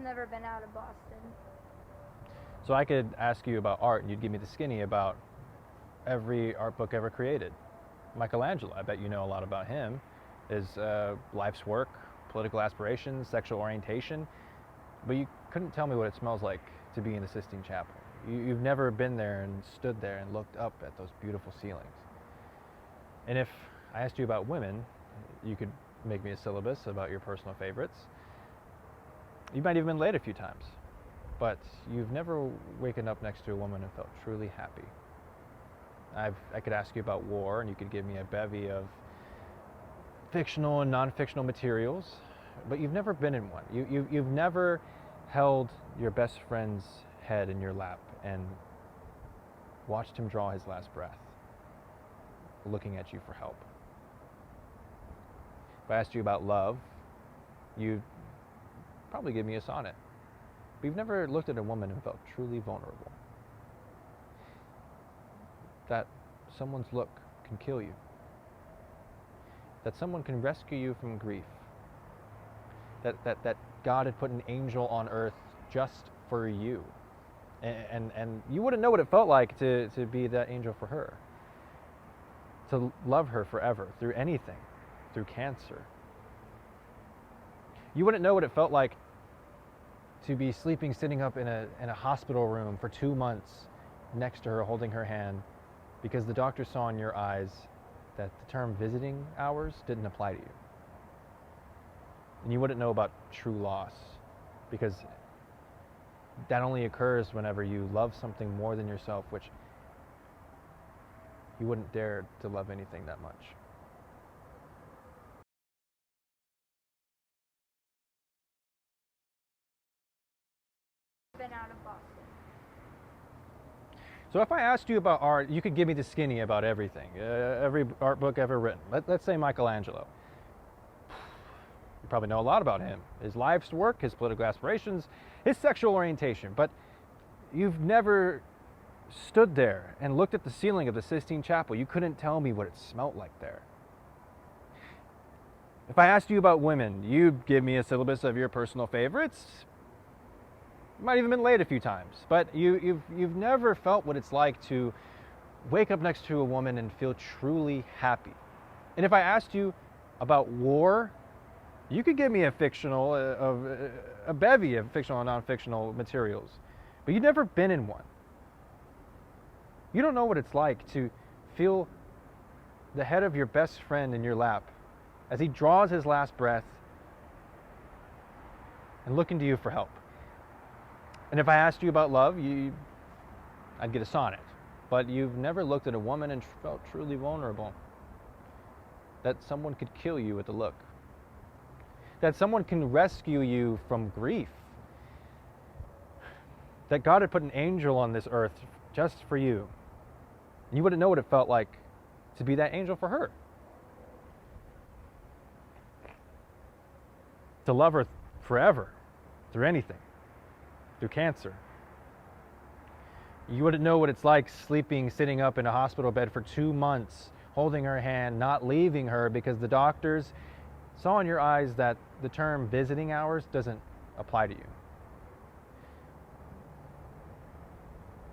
Never been out of Boston. So I could ask you about art and you'd give me the skinny about every art book ever created. Michelangelo, I bet you know a lot about him, his life's work, political aspirations, sexual orientation, but you couldn't tell me what it smells like to be in the Sistine Chapel. You've never been there and stood there and looked up at those beautiful ceilings. And if I asked you about women, you could make me a syllabus about your personal favorites. You might even been late a few times, but you've never waken up next to a woman and felt truly happy. I could ask you about war, and you could give me a bevy of fictional and non-fictional materials, but you've never been in one. You've never held your best friend's head in your lap and watched him draw his last breath, looking at you for help. If I asked you about love, you'd probably give me a sonnet. But you've never looked at a woman and felt truly vulnerable. That someone's look can kill you. That someone can rescue you from grief. That God had put an angel on earth just for you. And you wouldn't know what it felt like to be that angel for her. To love her forever, through anything, through cancer. You wouldn't know what it felt like to be sitting up in a hospital room for 2 months next to her, holding her hand, because the doctor saw in your eyes that the term visiting hours didn't apply to you. And you wouldn't know about true loss, because that only occurs whenever you love something more than yourself, which you wouldn't dare to love anything that much. Been out of Boston. So if I asked you about art, you could give me the skinny about everything, every art book ever written. Let's say Michelangelo. You probably know a lot about him, his life's work, his political aspirations, his sexual orientation, but you've never stood there and looked at the ceiling of the Sistine Chapel. You couldn't tell me what it smelt like there. If I asked you about women, you'd give me a syllabus of your personal favorites. You might even been late a few times, but you've never felt what it's like to wake up next to a woman and feel truly happy. And if I asked you about war, you could give me a bevy of fictional and non-fictional materials, but you've never been in one. You don't know what it's like to feel the head of your best friend in your lap as he draws his last breath and looking to you for help. And if I asked you about love, I'd get a sonnet. But you've never looked at a woman and felt truly vulnerable. That someone could kill you with a look. That someone can rescue you from grief. That God had put an angel on this earth just for you. And you wouldn't know what it felt like to be that angel for her. To love her forever, through anything. Through cancer. You wouldn't know what it's like sitting up in a hospital bed for 2 months, holding her hand, not leaving her, because the doctors saw in your eyes that the term visiting hours doesn't apply to you.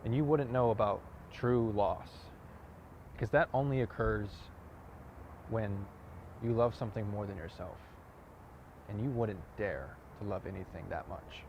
And you wouldn't know about true loss, because that only occurs when you love something more than yourself, and you wouldn't dare to love anything that much.